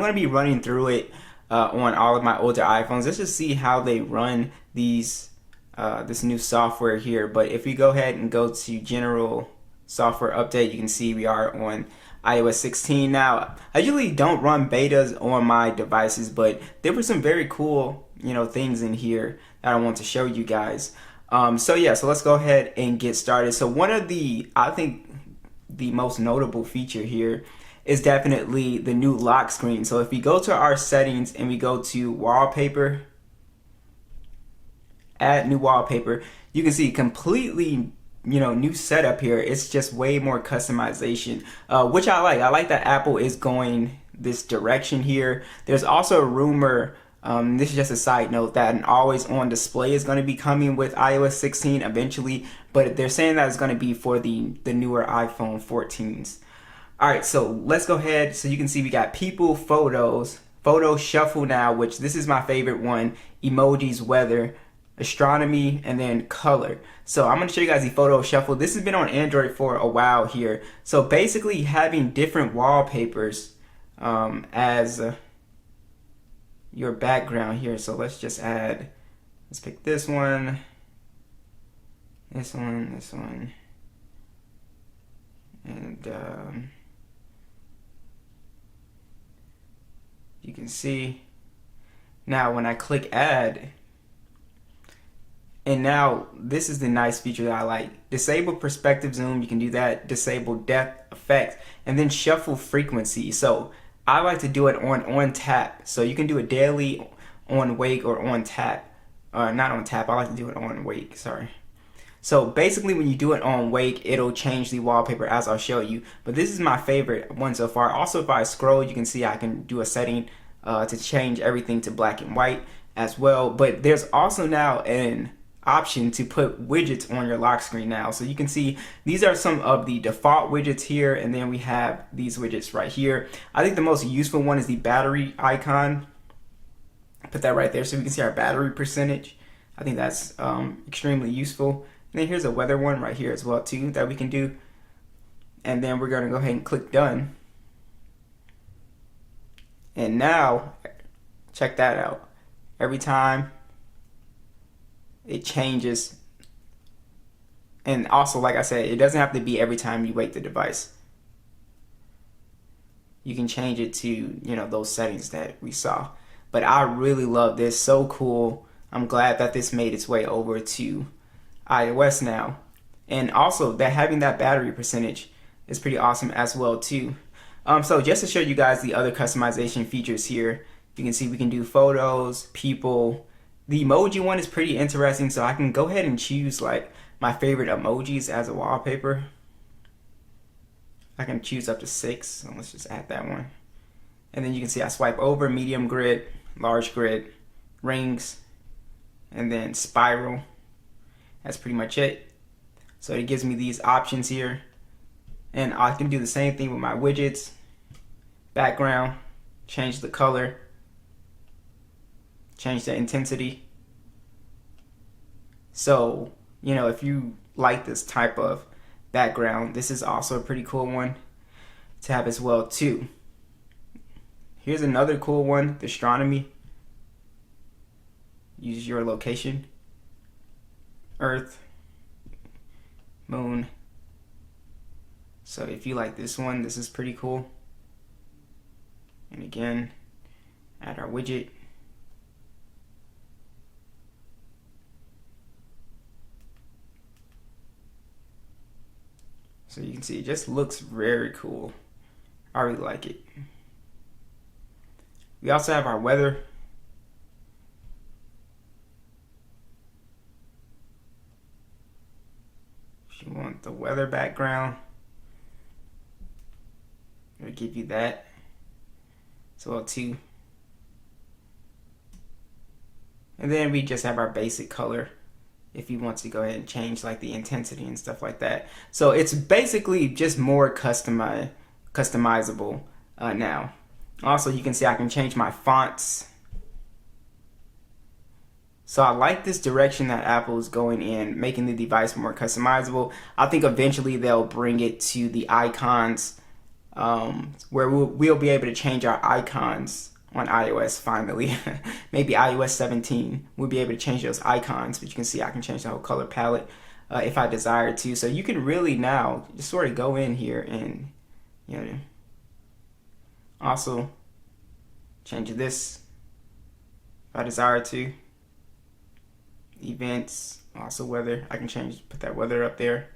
going to be running through it on all of my older iPhones. Let's just see how they run these this new software here. But if we go ahead and go to General Software Update, you can see we are on iOS 16 now. I usually don't run betas on my devices, but there were some very cool, things in here that I want to show you guys. So let's go ahead and get started. So one of I think the most notable feature here is definitely the new lock screen. So if we go to our settings and we go to wallpaper, add new wallpaper, you can see completely new setup here. It's just way more customization, which I like. I like that Apple is going this direction here. There's also a rumor, this is just a side note, that an always on display is going to be coming with iOS 16 eventually, but they're saying that it's going to be for the newer iPhone 14s. Alright, so let's go ahead. So you can see we got people, photos, photo shuffle now, which this is my favorite one, emojis, weather, astronomy, and then color. So I'm going to show you guys the photo shuffle. This has been on Android for a while here. So basically having different wallpapers as your background here. So let's just let's pick this one, this one, and you can see now when I click add, and now this is the nice feature that I like. Disable perspective zoom, you can do that. Disable depth effect, and then shuffle frequency. So I like to do it on tap. So you can do it daily, on wake, or on tap. Not on tap, I like to do it on wake, sorry. So basically when you do it on wake, it'll change the wallpaper as I'll show you. But this is my favorite one so far. Also, if I scroll, you can see I can do a setting to change everything to black and white as well. But there's also now an option to put widgets on your lock screen now. So you can see these are some of the default widgets here, and then we have these widgets right here. I think the most useful one is the battery icon. Put that right there so we can see our battery percentage. I think that's extremely useful. And then here's a weather one right here as well too that we can do. And then we're going to go ahead and click done. And now check that out. Every time it changes, and also, like I said, it doesn't have to be every time you wake the device. You can change it to those settings that we saw. But I really love this. So cool. I'm glad that this made its way over to iOS now, and also that having that battery percentage is pretty awesome as well too. So just to show you guys the other customization features here, you can see we can do photos, people. The emoji one is pretty interesting, so I can go ahead and choose like my favorite emojis as a wallpaper. I can choose up to 6, so let's just add that one. And then you can see I swipe over medium grid, large grid, rings, and then spiral. That's pretty much it. So it gives me these options here. And I can do the same thing with my widgets. Background, change the color, change the intensity. So, if you like this type of background, this is also a pretty cool one to have as well too. Here's another cool one, the astronomy. Use your location. Earth, moon. So if you like this one, this is pretty cool. And again, add our widget. So you can see it just looks very cool. I really like it. We also have our weather. If you want the weather background, it'll give you that as well too. And then we just have our basic color if you want to go ahead and change like the intensity and stuff like that. So it's basically just more customizable now. Also, you can see I can change my fonts. So I like this direction that Apple is going in, making the device more customizable. I think eventually they'll bring it to the icons where we'll be able to change our icons on iOS finally. Maybe iOS 17, we'll be able to change those icons, but you can see I can change the whole color palette if I desire to. So you can really now just sort of go in here and, you know, also change this if I desire to. Events, also weather, I can put that weather up there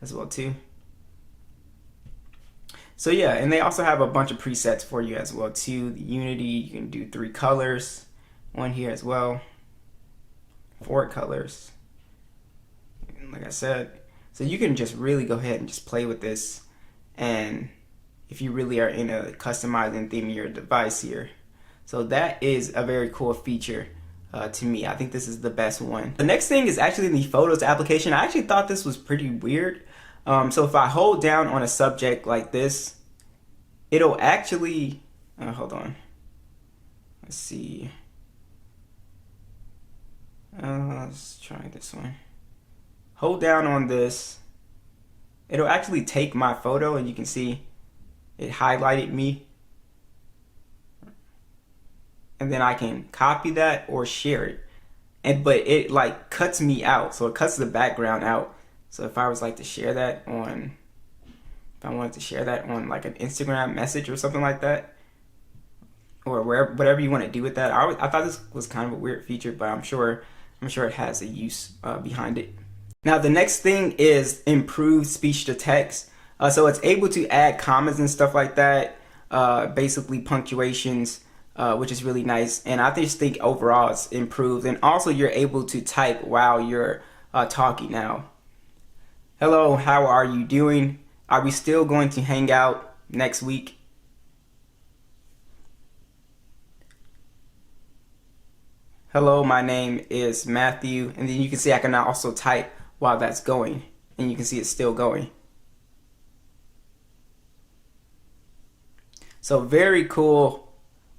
as well too. So yeah, and they also have a bunch of presets for you as well too. The Unity, you can do 3 colors on here as well, 4 colors, like I said. So you can just really go ahead and just play with this, and if you really are in a customizing theme of your device here. So that is a very cool feature to me. I think this is the best one. The next thing is actually the Photos application. I actually thought this was pretty weird. So if I hold down on a subject like this, it'll actually, hold on. Let's see. Let's try this one. Hold down on this. It'll actually take my photo, and you can see it highlighted me. And then I can copy that or share it. But it like cuts me out. So it cuts the background out. So if I was like to share that on, if I wanted to share that on like an Instagram message or something like that, or wherever, whatever you want to do with that, I thought this was kind of a weird feature, but I'm sure it has a use behind it. Now the next thing is improved speech to text. So it's able to add commas and stuff like that, basically punctuations, which is really nice. And I just think overall it's improved. And also you're able to type while you're talking now. Hello, how are you doing? Are we still going to hang out next week? Hello, my name is Matthew. And then you can see I can now also type while that's going. And you can see it's still going. So very cool.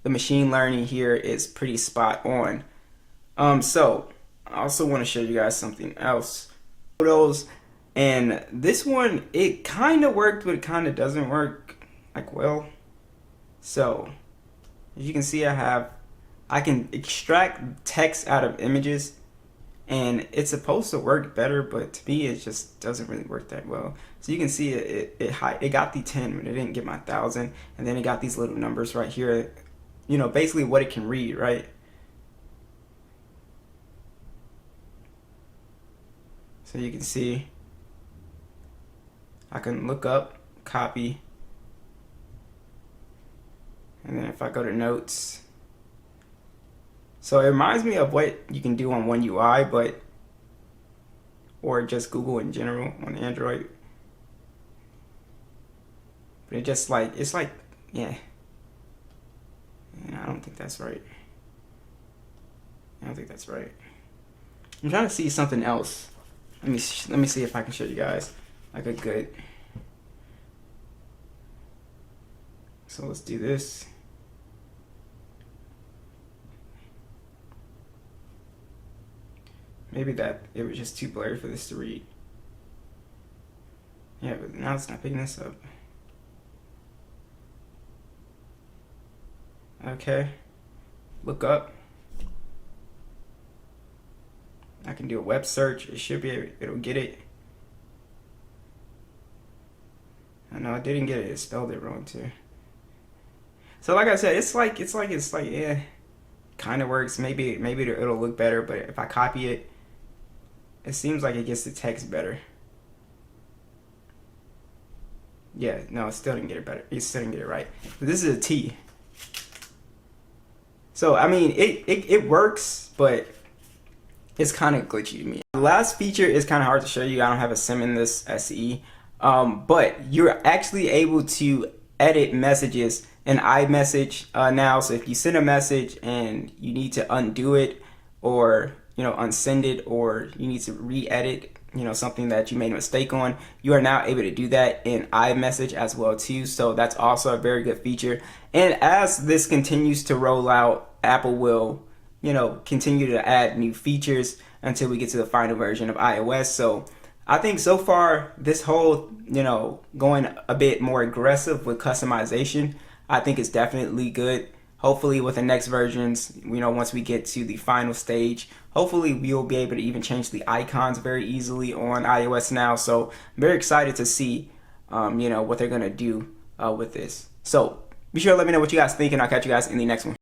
The machine learning here is pretty spot on. So I also want to show you guys something else. Photos, and this one, it kind of worked, but it kind of doesn't work like well. So as you can see, I can extract text out of images, and it's supposed to work better, but to me it just doesn't really work that well. So you can see it got the 10, but it didn't get my 1,000, and then it got these little numbers right here, you know, basically what it can read, right? So you can see I can look up, copy, and then if I go to notes, so it reminds me of what you can do on One UI, but or just Google in general on Android. But it just like, it's like, yeah, I don't think that's right. I don't think that's right. I'm trying to see something else. Let me see if I can show you guys like a good. So let's do this. Maybe that it was just too blurry for this to read. Yeah, but now it's not picking this up. Okay, look up. I can do a web search. It should be, it'll get it. I know I didn't get it. It spelled it wrong too. So like I said, it's like yeah, kind of works. Maybe it'll look better, but if I copy it, it seems like it gets the text better. Yeah, no, it still didn't get it better. It still didn't get it right. But this is a T. So I mean, it works, but it's kind of glitchy to me. The last feature is kind of hard to show you. I don't have a sim in this SE, but you're actually able to edit messages in iMessage now. So if you send a message and you need to undo it, or unsend it, or you need to re-edit something that you made a mistake on, you are now able to do that in iMessage as well too. So that's also a very good feature. And as this continues to roll out, Apple will continue to add new features until we get to the final version of iOS. So I think so far this whole, going a bit more aggressive with customization, I think is definitely good. Hopefully with the next versions, once we get to the final stage, hopefully we'll be able to even change the icons very easily on iOS now. So I'm very excited to see, what they're gonna do with this. So be sure to let me know what you guys think, and I'll catch you guys in the next one.